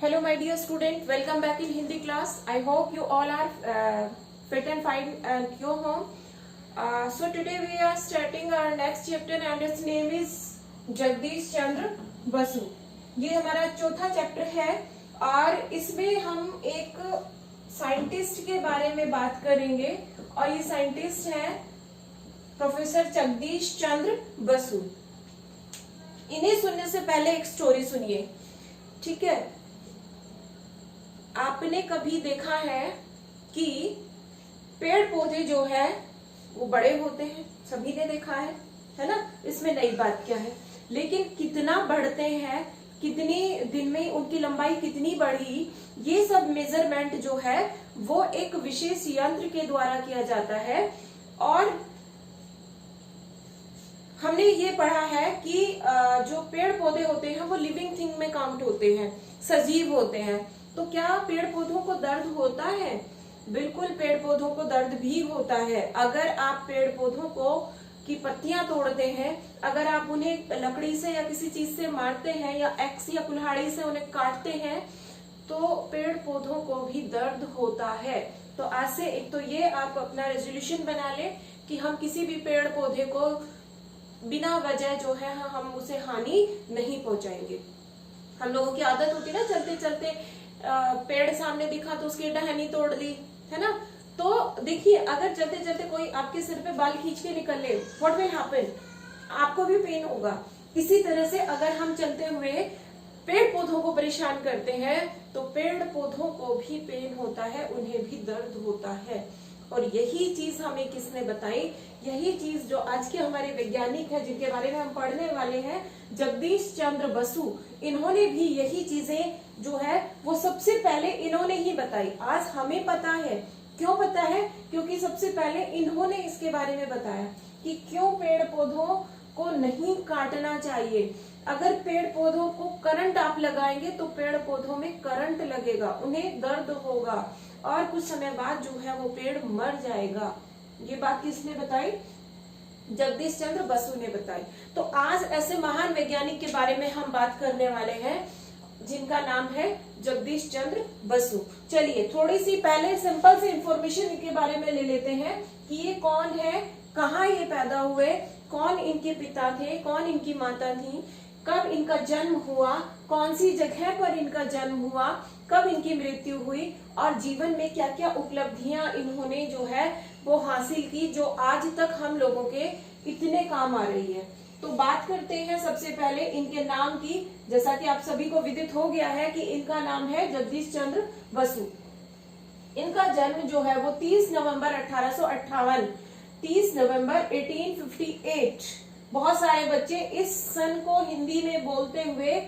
Hello my dear student, welcome back in Hindi class. I hope you all are fit and fine at your home. So today we are starting our next chapter and its name is Jagdish चंद्र बसु. ये हमारा चौथा chapter है और इसमें हम एक scientist के बारे में बात करेंगे और ये साइंटिस्ट हैं प्रोफेसर जगदीश चंद्र बसु. इन्हें सुनने से पहले एक स्टोरी सुनिए, ठीक है. आपने कभी देखा है कि पेड़ पौधे जो है वो बड़े होते हैं, सभी ने देखा है ना. इसमें नई बात क्या है, लेकिन कितना बढ़ते हैं, कितने दिन में उनकी लंबाई कितनी बढ़ी, ये सब मेजरमेंट जो है वो एक विशेष यंत्र के द्वारा किया जाता है. और हमने ये पढ़ा है कि जो पेड़ पौधे होते हैं वो लिविंग थिंग में काउंट होते हैं, सजीव होते हैं. तो क्या पेड़ पौधों को दर्द होता है? बिल्कुल, पेड़ पौधों को दर्द भी होता है. अगर आप पेड़ पौधों को की पत्तियां तोड़ते हैं, अगर आप उन्हें लकड़ी से या किसी चीज से मारते हैं या एक्स या कुल्हाड़ी से उन्हें काटते हैं तो पेड़ पौधों को भी दर्द होता है. तो आज से एक तो ये आप अपना रेजोल्यूशन बना लें कि हम किसी भी पेड़ पौधे को बिना वजह जो है हम उसे हानि नहीं पहुंचाएंगे. हम लोगों की आदत होती है ना, चलते चलते पेड़ सामने दिखा तो उसकी टहनी तोड़ ली, है ना. तो देखिए, अगर चलते चलते कोई आपके सिर पे बाल खींच के निकल ले, व्हाट विल हैपन? आपको भी पेन होगा. इसी तरह से अगर हम चलते हुए पेड़ पौधों को परेशान करते हैं तो पेड़ पौधों को भी पेन होता है, उन्हें भी दर्द होता है. और यही चीज हमें किसने बताई? यही चीज जो आज के हमारे वैज्ञानिक है जिनके बारे में हम पढ़ने वाले हैं, जगदीश चंद्र बसु, इन्होंने भी यही चीजें जो है वो सबसे पहले इन्होंने ही बताई. आज हमें पता है. क्यों पता है? क्योंकि सबसे पहले इन्होंने इसके बारे में बताया कि क्यों पेड़ पौधों को नहीं काटना चाहिए. अगर पेड़ पौधों को करंट आप लगाएंगे तो पेड़ पौधों में करंट लगेगा, उन्हें दर्द होगा और कुछ समय बाद जो है वो पेड़ मर जाएगा. ये बात किसने बताई? जगदीश चंद्र बसु ने बताई. तो आज ऐसे महान वैज्ञानिक के बारे में हम बात करने वाले हैं जिनका नाम है जगदीश चंद्र बसु. चलिए थोड़ी सी पहले सिंपल से इंफॉर्मेशन इनके बारे में ले लेते हैं कि ये कौन है, कहाँ ये पैदा हुए, कौन इनके पिता थे, कौन इनकी माता थी, कब इनका जन्म हुआ, कौन सी जगह पर इनका जन्म हुआ, कब इनकी मृत्यु हुई और जीवन में क्या क्या उपलब्धियां इन्होंने जो है वो हासिल की जो आज तक हम लोगों के इतने काम आ रही है. तो बात करते हैं सबसे पहले इनके नाम की. जैसा कि आप सभी को विदित हो गया है कि इनका नाम है जगदीश चंद्र बसु. इनका जन्म जो है वो 30 नवंबर 1858, 30 नवंबर 1858. बहुत सारे बच्चे इस सन को हिंदी में बोलते हुए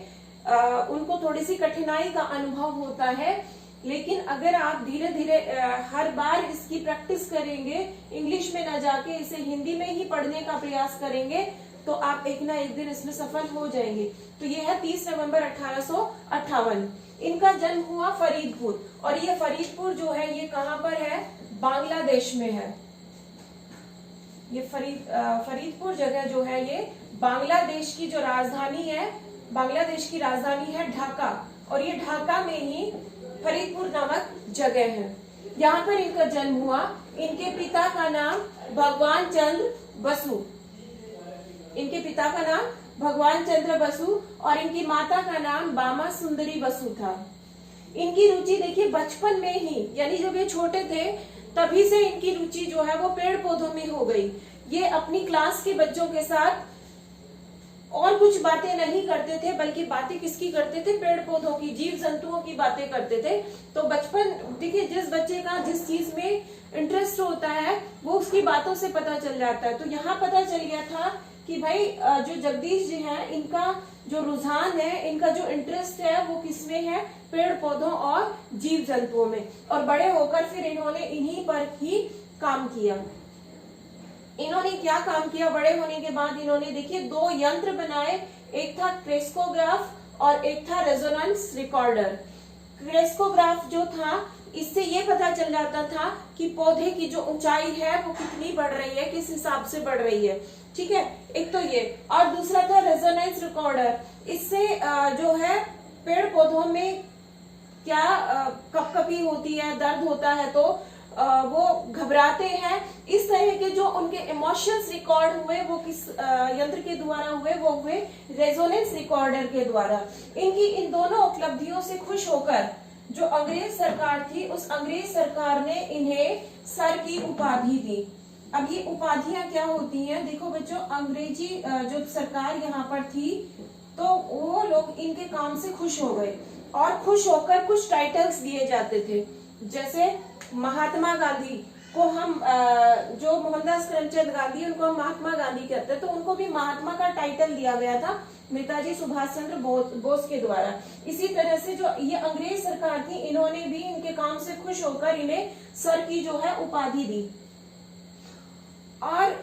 उनको थोड़ी सी कठिनाई का अनुभव होता है, लेकिन अगर आप धीरे धीरे हर बार इसकी प्रैक्टिस करेंगे, इंग्लिश में ना जाके इसे हिंदी में ही पढ़ने का प्रयास करेंगे तो आप एक ना एक दिन इसमें सफल हो जाएंगे. तो ये है 30 नवंबर 1858. इनका जन्म हुआ फरीदपुर, और ये फरीदपुर जो है ये कहाँ पर है? बांग्लादेश में है. ये फरीदपुर जगह जो है ये बांग्लादेश की जो राजधानी है, बांग्लादेश की राजधानी है ढाका, और ये ढाका में ही फरीदपुर नामक जगह है. यहाँ पर इनका जन्म हुआ. इनके पिता का नाम भगवान चंद्र बसु, इनके पिता का नाम भगवान चंद्र बसु और इनकी माता का नाम बामा सुंदरी बसु था. इनकी रुचि देखिए बचपन में ही, यानी जब ये छोटे थे तभी से इनकी रुचि जो है वो पेड़ पौधों में हो गई. ये अपनी क्लास के बच्चों के साथ और कुछ बातें नहीं करते थे, बल्कि बातें किसकी करते थे? पेड़ पौधों की, जीव जंतुओं की बातें करते थे. तो बचपन देखिए, जिस बच्चे का जिस चीज में इंटरेस्ट होता है वो उसकी बातों से पता चल जाता है. तो यहाँ पता चल गया था कि भाई जो जगदीश जी हैं इनका जो रुझान है, इनका जो इंटरेस्ट है वो किसमें है? पेड़ पौधों और जीव जंतुओं में. और बड़े होकर फिर इन्होंने इन्हीं पर ही काम किया. इन्होंने क्या काम किया? बड़े होने के बाद इन्होंने देखिए 2 यंत्र बनाए. एक था क्रेस्कोग्राफ और एक था रेजोनेंस रिकॉर्डर. क्रेस्कोग्राफ जो था, इससे ये पता चल जाता था कि पौधे की जो ऊंचाई है वो कितनी बढ़ रही है, किस हिसाब से बढ़ रही है. ठीक है, एक तो ये. और दूसरा था रेजोनेंस रिकॉर्डर. इससे जो है पेड़ पौधों में क्या कपकपी होती है, दर्द होता है तो वो घबराते हैं। इस तरह के जो उनके इमोशंस रिकॉर्ड हुए वो किस यंत्र के द्वारा हुए, वो हुए रेजोनेंस रिकॉर्डर के द्वारा। इनकी इन दोनों उपलब्धियों से खुश होकर जो अंग्रेज सरकार थी, उस अंग्रेज सरकार ने इन्हें सर की उपाधि दी। अब ये उपाधियां क्या होती हैं, देखो बच्चों, अंग्रेजी जो सरकार यहाँ पर थी तो वो लोग इनके काम से खुश हो गए और खुश होकर कुछ टाइटल्स दिए जाते थे। जैसे महात्मा गांधी को हम जो मोहनदास करमचंद गांधी, उनको हम महात्मा गांधी कहते हैं, तो उनको भी महात्मा का टाइटल दिया गया था नेताजी सुभाष चंद्र बोस के द्वारा। इसी तरह से जो ये अंग्रेज सरकार थी, इन्होंने भी इनके काम से खुश होकर इन्हें सर की जो है उपाधि दी। और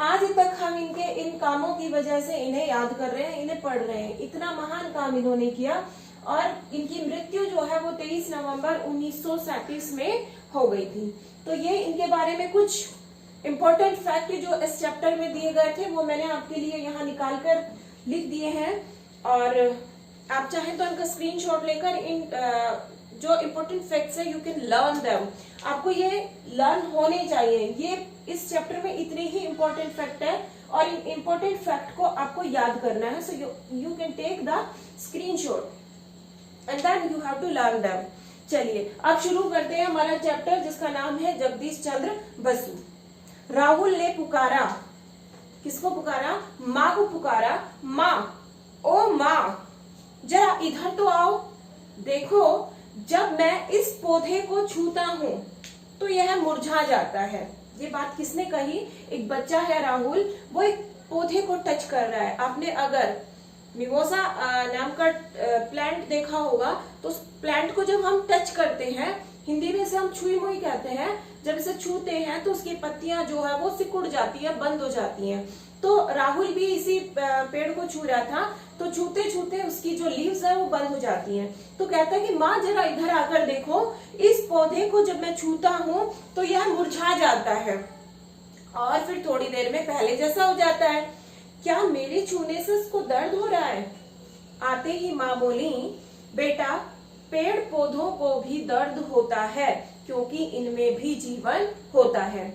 आज तक हम इनके इन कामों की वजह से इन्हें याद कर रहे हैं, इन्हें पढ़ रहे हैं। इतना महान काम इन्होंने किया। और इनकी मृत्यु जो है वो 23 नवंबर 1937 में हो गई थी। तो ये इनके बारे में कुछ इंपॉर्टेंट फैक्ट जो इस चैप्टर में दिए गए थे वो मैंने आपके लिए यहाँ निकाल कर लिख दिए हैं। और आप चाहें तो इनका स्क्रीनशॉट लेकर इन जो इम्पोर्टेंट फैक्ट्स है यू कैन लर्न देम। आपको ये लर्न होने चाहिए। ये इस चैप्टर में इतने ही इम्पोर्टेंट फैक्ट है और इन इम्पोर्टेंट फैक्ट को आपको याद करना है। So you can take the screenshot and then you have to learn them. चलिए अब शुरू करते हैं हमारा चैप्टर जिसका नाम है जगदीश चंद्र बसु। राहुल ने पुकारा, किसको पुकारा? माँ को पुकारा। माँ, ओ माँ जरा इधर तो आओ। देखो, जब मैं इस पौधे को छूता हूँ तो यह मुरझा जाता है। ये बात किसने कही? एक बच्चा है राहुल, वो एक पौधे को टच कर रहा है। आपने अगर मिमोसा नाम का प्लांट देखा होगा तो उस प्लांट को जब हम टच करते हैं, हिंदी में से हम छुई मुई कहते हैं, जब इसे छूते हैं तो उसकी पत्तियां जो है वो सिकुड़ जाती है, बंद हो जाती हैं। तो राहुल भी इसी पेड़ को छू रहा था, तो छूते छूते उसकी जो लीव्स है वो बंद हो जाती हैं। तो कहता है कि माँ जरा इधर आकर देखो, इस पौधे को जब मैं छूता हूँ तो यह मुरझा जाता है और फिर थोड़ी देर में पहले जैसा हो जाता है। क्या मेरे छूने से इसको दर्द हो रहा है? आते ही माँ बोली, बेटा पेड़ पौधों को भी दर्द होता है क्योंकि इनमें भी जीवन होता है।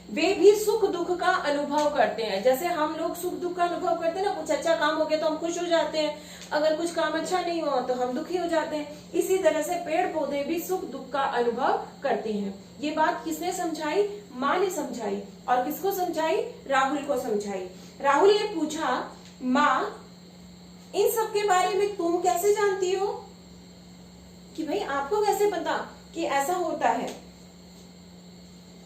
वे भी सुख दुख का अनुभव करते हैं। जैसे हम लोग सुख दुख का अनुभव करते हैं ना, कुछ अच्छा काम हो गया तो हम खुश हो जाते हैं, अगर कुछ काम अच्छा नहीं हुआ तो हम दुखी हो जाते हैं। इसी तरह से पेड़ पौधे भी सुख दुख का अनुभव करते हैं। ये बात किसने समझाई? माँ ने समझाई। और किसको समझाई? राहुल को समझाई। राहुल ने पूछा, माँ इन सब के बारे में तुम कैसे जानती हो? कि भाई आपको कैसे पता कि ऐसा होता है?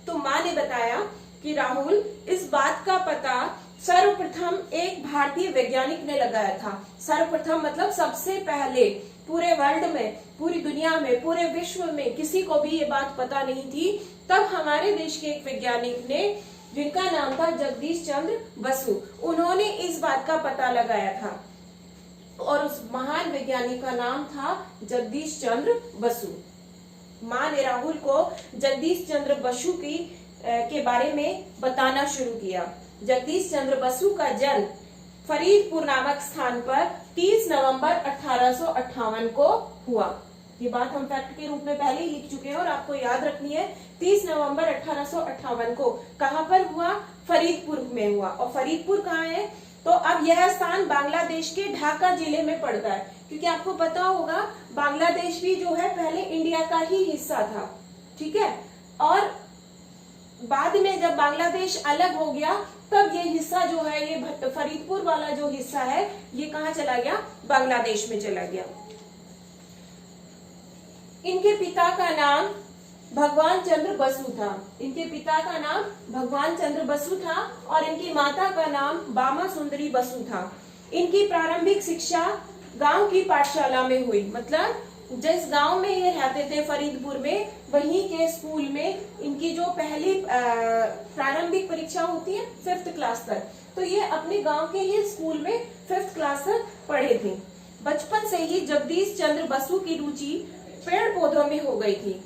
तो माँ ने बताया कि राहुल, इस बात का पता सर्वप्रथम एक भारतीय वैज्ञानिक ने लगाया था। सर्वप्रथम मतलब सबसे पहले पूरे वर्ल्ड में, पूरी दुनिया में, पूरे विश्व में किसी को भी ये बात पता नहीं थी। तब हमारे देश के एक वैज्ञानिक ने, जिनका नाम था जगदीश चंद्र बसु, उन्होंने इस बात का पता लगाया था और उस महान वैज्ञानिक का नाम था जगदीश चंद्र बसु। माँ ने राहुल को जगदीश चंद्र बसु के बारे में बताना शुरू किया। जगदीश चंद्र बसु का जन्म फरीदपुर नामक स्थान पर 30 नवंबर 1858 को हुआ। ये बात हम फैक्ट के रूप में पहले ही लिख चुके हैं और आपको याद रखनी है। 30 नवंबर 1858 को कहाँ पर हुआ? फरीदपुर में हुआ। और फरीदपुर कहाँ है? तो अब यह स्थान बांग्लादेश के ढाका जिले में पड़ता है, क्योंकि आपको पता होगा बांग्लादेश भी जो है पहले इंडिया का ही हिस्सा था, ठीक है। और बाद में जब बांग्लादेश अलग हो गया तब ये हिस्सा जो है, ये फरीदपुर वाला जो हिस्सा है, ये कहाँ चला गया? बांग्लादेश में चला गया। इनके पिता का नाम भगवान चंद्र बसु था। इनके पिता का नाम भगवान चंद्र बसु था और इनकी माता का नाम बामा सुंदरी बसु था। इनकी प्रारंभिक शिक्षा गांव की पाठशाला में हुई। मतलब जिस गांव में ये रहते थे फरीदपुर में, वहीं के स्कूल में इनकी जो पहली प्रारंभिक परीक्षा होती है 5th क्लास तक, तो ये अपने गांव के ही स्कूल में 5th क्लास तक पढ़े थे। बचपन से ही जगदीश चंद्र बसु की रुचि पेड़ पौधों में हो गई थी।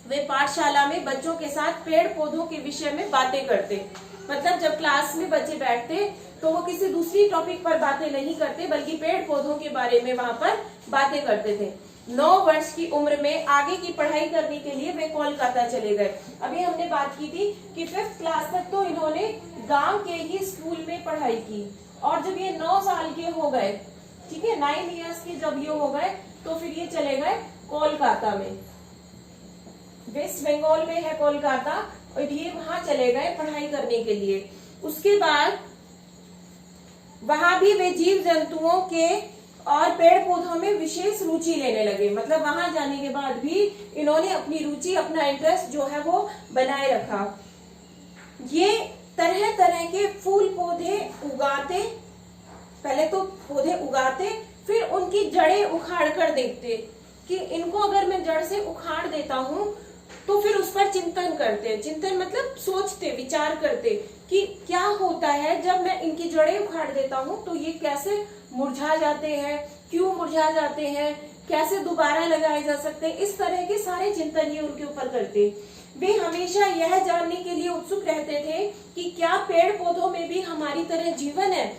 वे पाठशाला में बच्चों के साथ पेड़ पौधों के विषय में बातें करते। मतलब जब क्लास में बच्चे बैठते तो वो किसी दूसरी टॉपिक पर बातें नहीं करते, बल्कि पेड़ पौधों के बारे में वहां पर बातें करते थे। 9 वर्ष की उम्र में आगे की पढ़ाई करने के लिए वे कोलकाता चले गए। अभी हमने बात की थी कि 5th क्लास तक तो इन्होंने गांव के ही स्कूल में पढ़ाई की, और जब ये 9 साल के हो गए, ठीक है, 9 इयर्स के जब ये हो गए, तो फिर ये चले गए कोलकाता में। वेस्ट बंगाल में है कोलकाता, और ये वहां चले गए पढ़ाई करने के लिए। उसके बाद वहां भी वे जीव जंतुओं के और पेड़ पौधों में विशेष रुचि लेने लगे। मतलब वहां जाने के बाद भी इन्होंने अपनी रुचि, अपना इंटरेस्ट जो है वो बनाए रखा। ये तरह तरह के फूल पौधे उगाते, पहले तो पौधे उगाते, फिर उनकी जड़ें उखाड़ कर देखते कि इनको अगर मैं जड़ से उखाड़ देता हूं तो फिर उस पर चिंतन करते। चिंतन मतलब सोचते, विचार करते कि क्या होता है जब मैं इनकी जड़ें उखाड़ देता हूं तो ये कैसे मुरझा जाते हैं, क्यों मुरझा जाते हैं, कैसे दोबारा लगाए जा सकते हैं। इस तरह के सारे चिंतन ये उनके ऊपर करते। वे हमेशा यह जानने के लिए उत्सुक रहते थे कि क्या पेड़ पौधों में भी हमारी तरह जीवन है।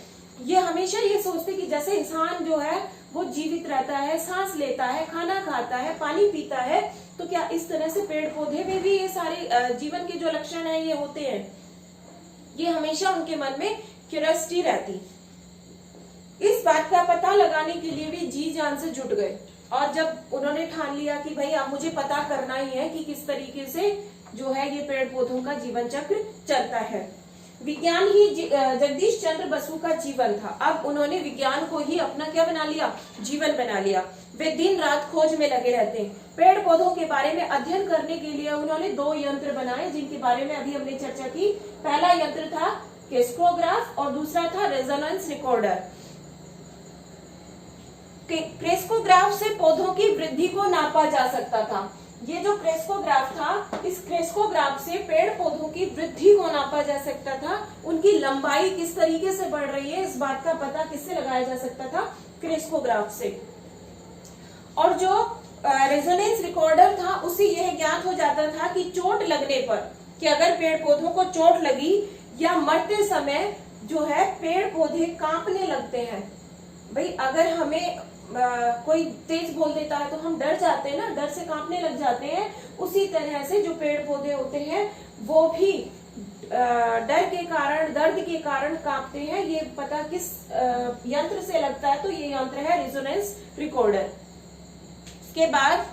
ये हमेशा ये सोचते कि जैसे इंसान जो है वो जीवित रहता है, सांस लेता है, खाना खाता है, पानी पीता है, तो क्या इस तरह से पेड़ पौधे में भी ये सारे जीवन के जो लक्षण है ये होते हैं। ये हमेशा उनके मन में क्यूरियोसिटी रहती। इस बात का पता लगाने के लिए भी जी जान से जुट गए, और जब उन्होंने ठान लिया कि भाई अब मुझे पता करना ही है कि किस तरीके से जो है ये पेड़ पौधों का जीवन चक्र चलता है। विज्ञान ही जगदीश चंद्र बसु का जीवन था। अब उन्होंने विज्ञान को ही अपना क्या बना लिया, जीवन बना लिया। वे दिन रात खोज में लगे रहते हैं। पेड़ पौधों के बारे में अध्ययन करने के लिए उन्होंने 2 यंत्र बनाए, जिनके बारे में अभी हमने चर्चा की। पहला यंत्र था क्रेस्कोग्राफ और दूसरा था रेजोनेंस रिकॉर्डर। क्रेस्कोग्राफ से पौधों की वृद्धि को नापा जा सकता था। ये जो क्रेस्कोग्राफ था, इस क्रेस्कोग्राफ से पेड़ पौधों की वृद्धि को नापा जा सकता था। उनकी लंबाई किस तरीके से बढ़ रही है, इस बात का पता किससे लगाया जा सकता था, क्रेस्कोग्राफ से। और जो रेजोनेंस रिकॉर्डर था, उससे यह ज्ञात हो जाता था कि चोट लगने पर, कि अगर पेड़ पौधों को चोट लगी या मरते समय जो है पेड़ पौधे कांपने लगते हैं। भाई अगर हमें कोई तेज बोल देता है तो हम डर जाते हैं ना, डर से कांपने लग जाते हैं। उसी तरह से जो पेड़ पौधे होते हैं वो भी डर के कारण, दर्द के कारण कांपते हैं। ये पता किस यंत्र से लगता है, तो ये यंत्र है रेजोनेंस रिकॉर्डर। इसके बाद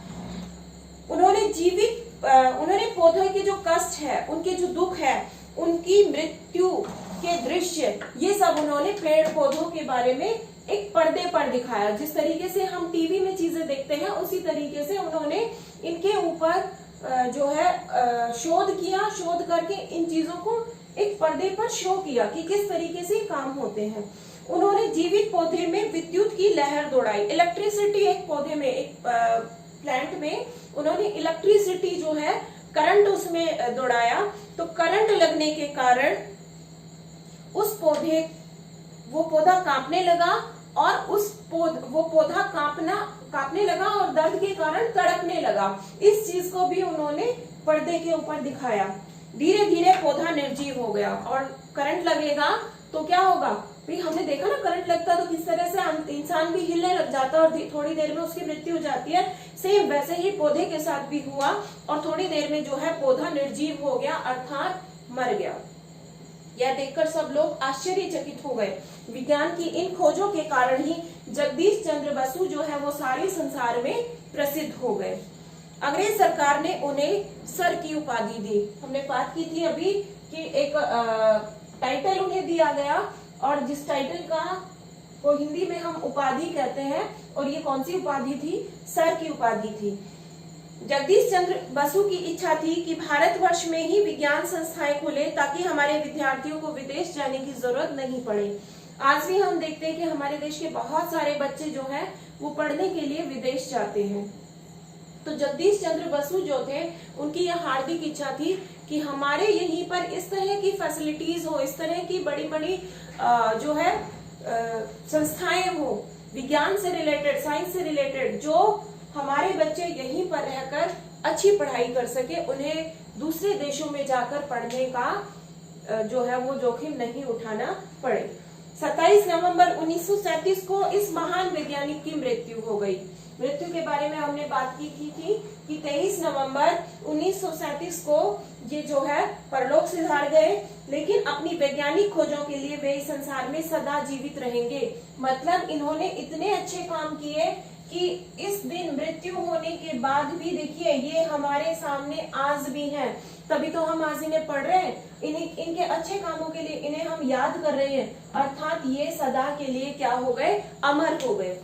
उन्होंने पौधों के जो कष्ट है, उनके जो दुख है, उनकी मृत्यु के दृश्य, ये सब उन्होंने पेड़ पौधों के बारे में एक पर्दे पर दिखाया। जिस तरीके से हम टीवी में चीजें देखते हैं, उसी तरीके से उन्होंने इनके ऊपर जो है शोध किया। शोध करके इन चीजों को एक पर्दे पर शो किया कि किस तरीके से काम होते हैं। उन्होंने जीवित पौधे में विद्युत की लहर दौड़ाई। इलेक्ट्रिसिटी एक पौधे में, एक प्लांट में उन्होंने इलेक्ट्रिसिटी जो है, करंट उसमें दौड़ाया। तो करंट लगने के कारण वो पौधा कांपने लगा, और वो पौधा कांपने लगा और दर्द के कारण तड़पने लगा। इस चीज को भी उन्होंने पर्दे के ऊपर दिखाया। धीरे धीरे पौधा निर्जीव हो गया, और करंट लगेगा तो क्या होगा, भाई हमने देखा ना करंट लगता तो किस तरह से इंसान भी हिलने लग जाता है और थोड़ी देर में उसकी मृत्यु हो जाती है। सेम वैसे ही पौधे के साथ भी हुआ, और थोड़ी देर में जो है पौधा निर्जीव हो गया, अर्थात मर गया। यह देखकर सब लोग आश्चर्यचकित हो गए। विज्ञान की इन खोजों के कारण ही जगदीश चंद्र बसु जो है वो सारे संसार में प्रसिद्ध हो गए। अंग्रेज सरकार ने उन्हें सर की उपाधि दी। हमने बात की थी अभी कि एक टाइटल उन्हें दिया गया, और जिस टाइटल को हिंदी में हम उपाधि कहते हैं, और ये कौन सी उपाधि थी, सर की उपाधि थी। जगदीश चंद्र बसु की इच्छा थी कि भारतवर्ष में ही विज्ञान संस्थाएं खुले, ताकि हमारे विद्यार्थियों को विदेश जाने की जरूरत नहीं पड़े। आज भी हम देखते हैं कि हमारे देश के बहुत सारे बच्चे जो हैं वो पढ़ने के लिए विदेश जाते हैं। तो जगदीश चंद्र बसु जो थे, उनकी यह हार्दिक इच्छा थी कि हमारे यहीं पर इस तरह की फैसिलिटीज हो, इस तरह की बड़ी बड़ी जो है संस्थाएं हो, विज्ञान से रिलेटेड, साइंस से रिलेटेड, जो हमारे बच्चे यहीं पर रहकर अच्छी पढ़ाई कर सके, उन्हें दूसरे देशों में जाकर पढ़ने का जो है वो जोखिम नहीं उठाना पड़े। 27 नवंबर 1937 को इस महान वैज्ञानिक की मृत्यु हो गई। मृत्यु के बारे में हमने बात की थी कि 23 नवंबर 1937 को ये जो है परलोक सिधार गए, लेकिन अपनी वैज्ञानिक खोजों के लिए वे इस संसार में सदा जीवित रहेंगे। मतलब इन्होंने इतने अच्छे काम किए कि इस दिन मृत्यु होने के बाद भी देखिए ये हमारे सामने आज भी हैं। तभी तो हम आज इन्हें पढ़ रहे हैं, इनके अच्छे कामों के लिए इन्हें हम याद कर रहे हैं, अर्थात ये सदा के लिए क्या हो गए, अमर हो गए।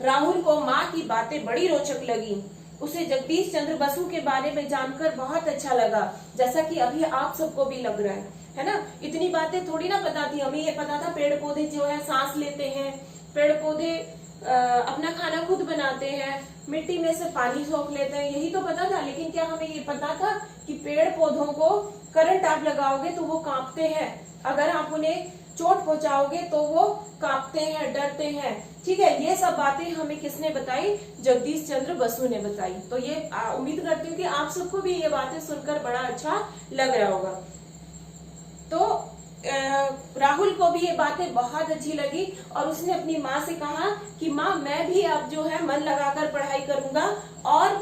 राहुल को माँ की बातें बड़ी रोचक लगी। उसे जगदीश चंद्र बसु के बारे में जानकर बहुत अच्छा लगा, जैसा कि अभी आप सबको भी लग रहा है ना। इतनी बातें थोड़ी ना पता थी, हमें ये पता था पेड़ पौधे जो है सांस लेते हैं, पेड़ पौधे अपना खाना खुद बनाते हैं, मिट्टी में से पानी सोख लेते हैं, यही तो पता था। लेकिन क्या हमें ये पता था कि पेड़ पौधों को करंट आप लगाओगे तो वो कांपते हैं, अगर आप उन्हें चोट पहुंचाओगे तो वो कांपते हैं, डरते हैं। ठीक है, ये सब बातें हमें किसने बताई, जगदीश चंद्र बसु ने बताई। तो ये उम्मीद करती हूँ कि आप सबको भी ये बातें सुनकर बड़ा अच्छा लग रहा होगा। तो राहुल को भी ये बातें बहुत अच्छी लगी और उसने अपनी माँ से कहा कि माँ मैं भी अब जो है मन लगाकर पढ़ाई करूंगा और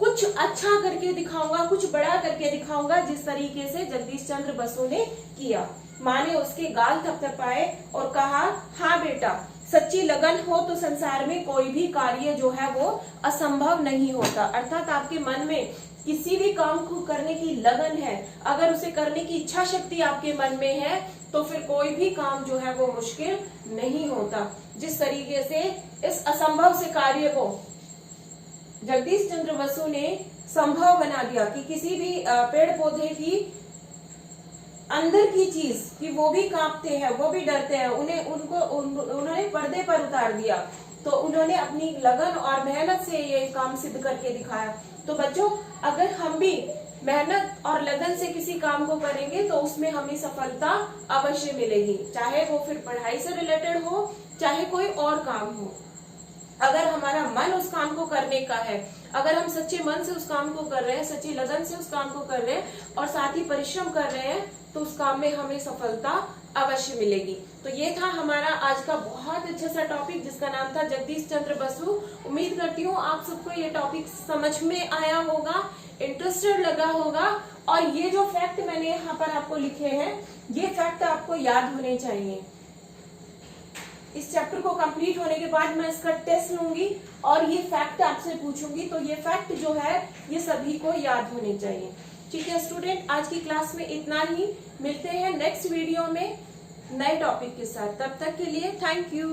कुछ अच्छा करके दिखाऊंगा, कुछ बड़ा करके दिखाऊंगा, जिस तरीके से जगदीश चंद्र बसु ने किया। माँ ने उसके गाल थपथपाए और कहा, हाँ बेटा, सच्ची लगन हो तो संसार में कोई भी कार्य जो है वो असंभव नहीं होता। अर्थात आपके मन में किसी भी काम को करने की लगन है, अगर उसे करने की इच्छा शक्ति आपके मन में है तो फिर कोई भी काम जो है वो मुश्किल नहीं होता। जिस तरीके से इस असंभव से कार्य को जगदीश चंद्र बसु ने संभव बना दिया कि किसी भी पेड़ पौधे की अंदर की चीज कि वो भी कांपते हैं, वो भी डरते हैं, उन्होंने पर्दे पर उतार दिया। तो उन्होंने अपनी लगन और मेहनत से ये काम सिद्ध करके दिखाया। तो बच्चों, अगर हम भी मेहनत और लगन से किसी काम को करेंगे तो उसमें हमें सफलता अवश्य मिलेगी, चाहे वो फिर पढ़ाई से रिलेटेड हो, चाहे कोई और काम हो। अगर हमारा मन उस काम को करने का है, अगर हम सच्चे मन से उस काम को कर रहे हैं, सच्ची लगन से उस काम को कर रहे हैं और साथ ही परिश्रम कर रहे हैं, तो उस काम में हमें सफलता अवश्य मिलेगी। तो ये था हमारा आज का बहुत अच्छा सा टॉपिक जिसका नाम था जगदीश चंद्र बसु। उम्मीद करती हूँ आप सबको ये टॉपिक समझ में आया होगा, इंटरेस्टेड लगा होगा, और ये जो फैक्ट मैंने यहाँ पर आपको लिखे हैं, ये फैक्ट आपको याद होने चाहिए। इस चैप्टर को कंप्लीट होने के बाद मैं इसका टेस्ट लूंगी और ये फैक्ट आपसे पूछूंगी, तो ये फैक्ट जो है ये सभी को याद होने चाहिए। ठीक है स्टूडेंट, आज की क्लास में इतना ही। मिलते हैं नेक्स्ट वीडियो में नए टॉपिक के साथ। तब तक के लिए थैंक यू।